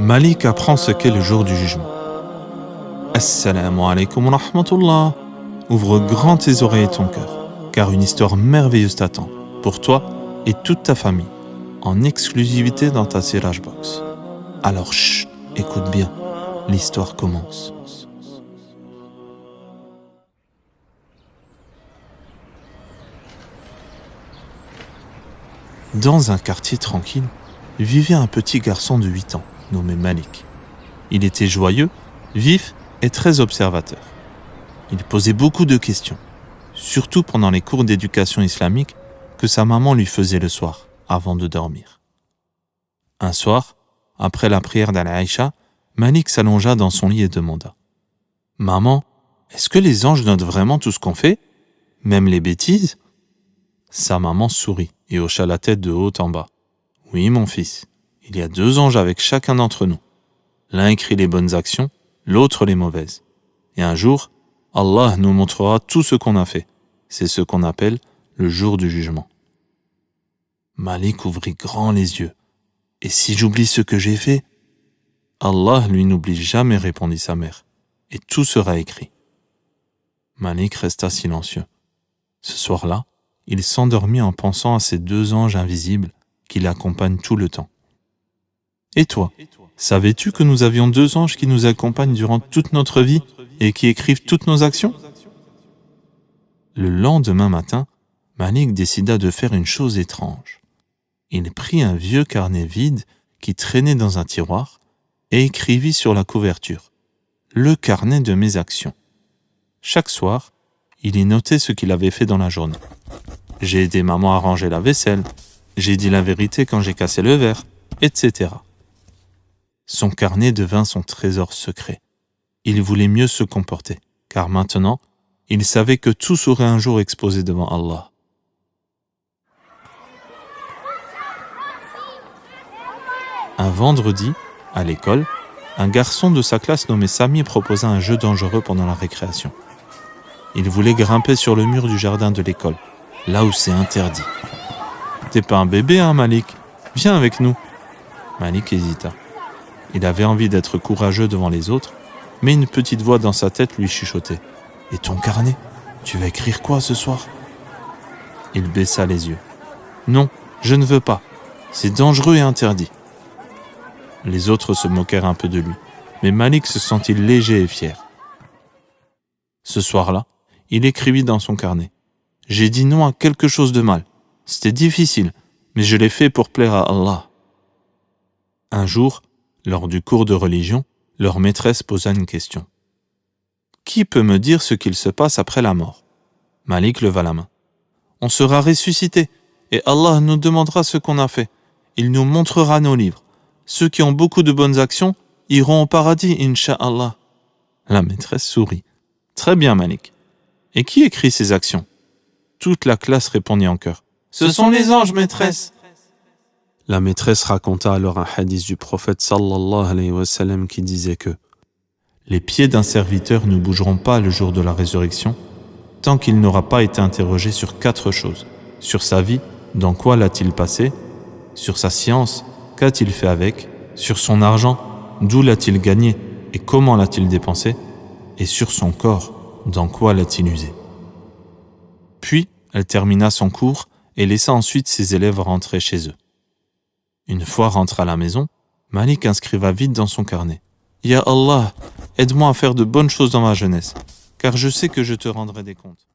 Malik apprend ce qu'est le jour du jugement. Assalamu alaikum wa rahmatullah. Ouvre grand tes oreilles et ton cœur, car une histoire merveilleuse t'attend, pour toi et toute ta famille, en exclusivité dans ta Siraj Box. Alors chut, écoute bien, l'histoire commence. Dans un quartier tranquille, vivait un petit garçon de 8 ans, nommé Malik. Il était joyeux, vif et très observateur. Il posait beaucoup de questions, surtout pendant les cours d'éducation islamique que sa maman lui faisait le soir, avant de dormir. Un soir, après la prière d'Al-Aïcha, Malik s'allongea dans son lit et demanda « Maman, est-ce que les anges notent vraiment tout ce qu'on fait, même les bêtises ?» Sa maman sourit et hocha la tête de haut en bas. « Oui, mon fils, il y a 2 anges avec chacun d'entre nous. L'un écrit les bonnes actions, l'autre les mauvaises. Et un jour, Allah nous montrera tout ce qu'on a fait. C'est ce qu'on appelle le jour du jugement. » Malik ouvrit grand les yeux. « Et si j'oublie ce que j'ai fait ?» ?»« Allah lui n'oublie jamais, répondit sa mère, et tout sera écrit. » Malik resta silencieux. Ce soir-là, il s'endormit en pensant à ces 2 anges invisibles qui l'accompagnent tout le temps. « Et toi, savais-tu que nous avions 2 anges qui nous accompagnent durant toute notre vie et qui écrivent toutes nos actions ?» Le lendemain matin, Malik décida de faire une chose étrange. Il prit un vieux carnet vide qui traînait dans un tiroir et écrivit sur la couverture « Le carnet de mes actions ». Chaque soir, il y notait ce qu'il avait fait dans la journée. « J'ai aidé maman à ranger la vaisselle, j'ai dit la vérité quand j'ai cassé le verre, etc. » Son carnet devint son trésor secret. Il voulait mieux se comporter, car maintenant, il savait que tout serait un jour exposé devant Allah. Un vendredi, à l'école, un garçon de sa classe nommé Sami proposa un jeu dangereux pendant la récréation. Il voulait grimper sur le mur du jardin de l'école, là où c'est interdit. « T'es pas un bébé, hein, Malik ? Viens avec nous. » Malik hésita. Il avait envie d'être courageux devant les autres, mais une petite voix dans sa tête lui chuchotait. « Et ton carnet ? Tu vas écrire quoi ce soir ?» Il baissa les yeux. « Non, je ne veux pas. C'est dangereux et interdit. » Les autres se moquèrent un peu de lui, mais Malik se sentit léger et fier. Ce soir-là, il écrivit dans son carnet. « J'ai dit non à quelque chose de mal. C'était difficile, mais je l'ai fait pour plaire à Allah. » Un jour, lors du cours de religion, leur maîtresse posa une question. « Qui peut me dire ce qu'il se passe après la mort ?» Malik leva la main. « On sera ressuscité, et Allah nous demandera ce qu'on a fait. Il nous montrera nos livres. Ceux qui ont beaucoup de bonnes actions iront au paradis, Inch'Allah. » La maîtresse sourit. « Très bien, Malik. Et qui écrit ces actions ?» Toute la classe répondit en chœur. « Ce sont les anges, maîtresse !» La maîtresse raconta alors un hadith du prophète sallallahu alayhi wa sallam qui disait que les pieds d'un serviteur ne bougeront pas le jour de la résurrection tant qu'il n'aura pas été interrogé sur 4 choses. Sur sa vie, dans quoi l'a-t-il passé? Sur sa science, qu'a-t-il fait avec? Sur son argent, d'où l'a-t-il gagné et comment l'a-t-il dépensé? Et sur son corps, dans quoi l'a-t-il usé? Puis, elle termina son cours et laissa ensuite ses élèves rentrer chez eux. Une fois rentré à la maison, Malik inscriva vite dans son carnet « Ya Allah, aide-moi à faire de bonnes choses dans ma jeunesse, car je sais que je te rendrai des comptes. »